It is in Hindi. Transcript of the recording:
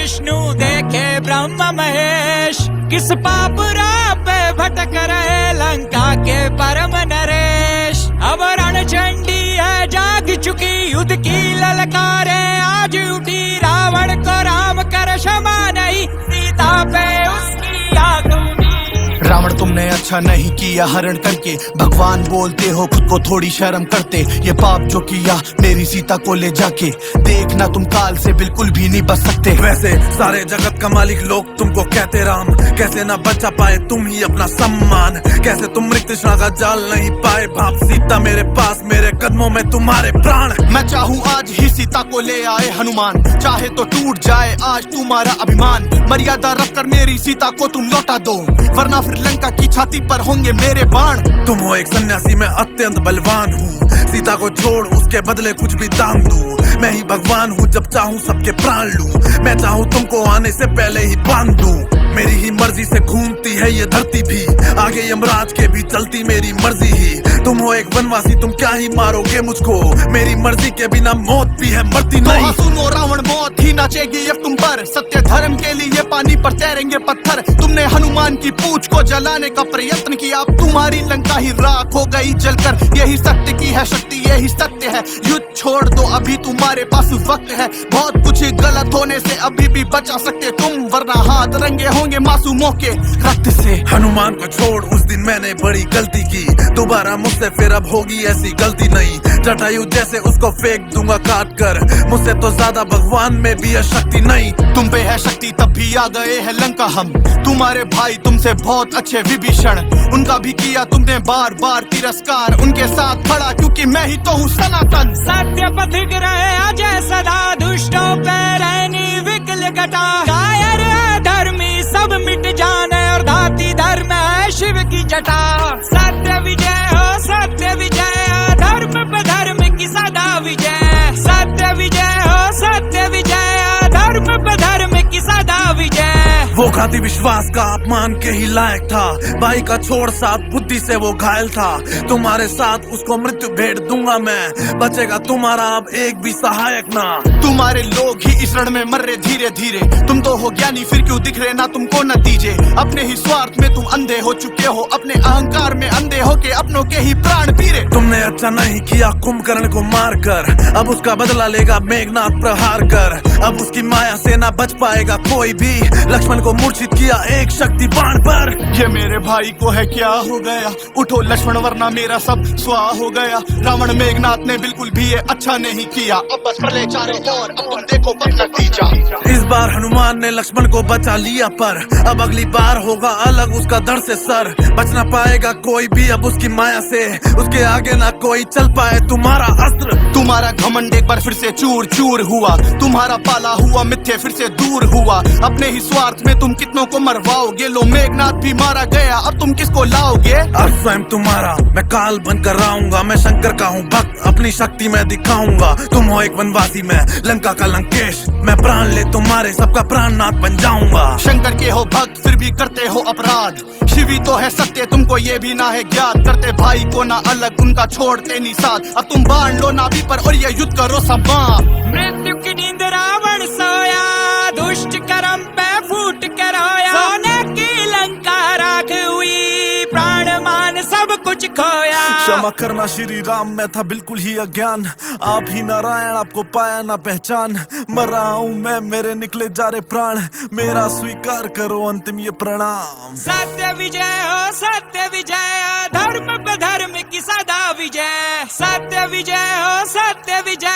विष्णु देखे ब्रह्म महेश, किस पाप राह पे भटक रहे लंका के परम नरेश। अब रणचंडी है जाग चुकी, युद्ध की ललकारे आज उठी, रावण को राम कर क्षमा नहीं, सीता पे उसकी आग उठी। रावण तुमने अच्छा नहीं किया हरण करके, भगवान बोलते हो खुद को थोड़ी शर्म करते। ये पाप जो किया मेरी सीता को ले जाके, देखना तुम काल से बिल्कुल भी नहीं बच सकते। वैसे सारे जगत का मालिक लोग तुमको कहते राम, कैसे ना बचा पाए तुम ही अपना सम्मान, कैसे तुम मृत तृष्णा का जाल नहीं पाए। बाप सीता मेरे पास, मेरे कदमों में तुम्हारे प्राण। मैं चाहूँ आज ही सीता को ले आए हनुमान, चाहे तो टूट जाए आज तुम्हारा अभिमान। मर्यादा रख कर मेरी सीता को तुम लौटा दो, वरना फिर लंका की छाती पर होंगे मेरे बाण। तुम हो एक सन्यासी, मैं अत्यंत बलवान हूँ, सीता को छोड़ उसके बदले कुछ भी दाम दूं। मैं ही भगवान हूँ, जब चाहूँ सबके प्राण लूं, मैं चाहूँ तुमको आने से पहले ही बांध दूं। मेरी ही मर्जी से घूमती है ये धरती भी, आगे यमराज के भी चलती मेरी मर्जी ही। तुम हो एक वनवासी, तुम क्या ही मारोगे मुझको, मेरी मर्जी के बिना मौत भी है मरती नहीं। तो सुनो रावण, मौत ही नाचेगी अब तुम पर, सत्य धर्म के लिए पानी पर तैरेंगे पत्थर। तुमने हनुमान की पूंछ को जलाने का प्रयत्न किया, अब तुम्हारी लंका ही राख हो गई जलकर। यही सत्य की है शक्ति, यही सत्य है। युद्ध छोड़ दो, अभी तुम्हारे पास वक्त है, बहुत कुछ गलत होने से अभी भी बचा सकते तुम, वरना हाथ रंगे होंगे मासूमों के रक्त से। हनुमान को छोड़, उस दिन मैंने बड़ी गलती की, दोबारा मुझसे फिर अब होगी ऐसी गलती नहीं। जटायु जैसे उसको फेंक दूंगा काट कर, मुझसे तो ज्यादा भगवान में भी है शक्ति नहीं। तुम पे है शक्ति तब भी आ गए हैं लंका हम, तुम्हारे भाई तुमसे बहुत अच्छे विभीषण, उनका भी किया तुमने बार बार तिरस्कार। उनके साथ खड़ा क्योंकि मैं ही तो हूँ सनातन। सत्य पथिक रहे अजय सदा, दुष्टों पे रहनी विकल घटा। कायर धर्मी सब मिट जाने, और धाती धर्म है शिव की जटा। सत्य विजय हो, सत्य विजय, धर्म पे धर्म की सदा विजय। सत्य विजय हो, सत्य विजय, धर्म पे धर्म की सदा विजय। वो घाती विश्वास का अपमान के ही लायक था, भाई का छोड़ साथ बुद्धि से वो घायल था। तुम्हारे साथ उसको मृत्यु भेंट दूंगा मैं, बचेगा तुम्हारा अब एक भी सहायक ना। तुम्हारे लोग ही इस रण में मर रहे धीरे धीरे, तुम तो हो ज्ञानी फिर क्यों दिख रहे ना तुमको नतीजे। अपने ही स्वार्थ में तुम अंधे हो चुके हो, अपने अहंकार में अंधे हो के अपनों के ही प्राण पी रहे। तुमने अच्छा नहीं किया कुंभकर्ण को मार कर, अब उसका बदला लेगा मेघनाथ प्रहार कर। अब उसकी माया से ना बच पाएगा कोई भी, लक्ष्मण को मूर्छित किया एक शक्ति बाण पर। ये मेरे भाई को है क्या हो गया, उठो लक्ष्मण वरना मेरा सब स्वाह हो गया। रावण मेघनाथ ने बिल्कुल भी ये अच्छा नहीं किया, अब बस प्रलय चारों ओर, अब तुम देखो बस नतीजा। इस बार हनुमान ने लक्ष्मण को बचा लिया, पर अब अगली बार होगा अलग उसका दर से सर। बच ना पाएगा कोई भी अब उसकी माया से, उसके आगे ना कोई चल पाए तुम्हारा अस्त्र। तुम्हारा घमंड एक बार फिर से चूर चूर हुआ, तुम्हारा पाला हुआ मिथ्ये फिर से दूर हुआ। अपने ही स्वार्थ में तुम कितनों को मरवाओगे, लो मेघनाथ भी मारा गया, अब तुम किसको लाओगे। अब स्वयं तुम्हारा मैं काल बनकर आऊंगा, मैं शंकर का हूँ भक्त, अपनी शक्ति मैं दिखाऊंगा। तुम हो एक वनवासी, मैं लंका का लंकेश, मैं प्राण ले तुम्हारे सबका प्राणनाथ बन जाऊंगा। शंकर के हो भक्त फिर भी करते हो अपराध, शिवी तो है सत्य तुमको ये भी ना है ज्ञात। करते भाई को ना अलग, उनका छोड़ते नहीं साथ, अब तुम बाण लो नाभि पर और ये युद्ध करो समाप्त। मृत्यु की नींद रावण सोया, दुष्ट कर्म पे फूट कर रोया। सोने की लंका राख हुई, प्राण मान सब कुछ खोया। क्षमा करना श्री राम, मैं था बिल्कुल ही अज्ञान, आप ही नारायण, आपको पाया ना पहचान। मर रहा हूँ मैं, मेरे निकले जा रहे प्राण, मेरा स्वीकार करो अंतिम ये प्रणाम। सत्य विजय हो, सत्य विजय, धर्म पे धर्म की सदा विजय। सत्य विजय हो, सत्य विजय,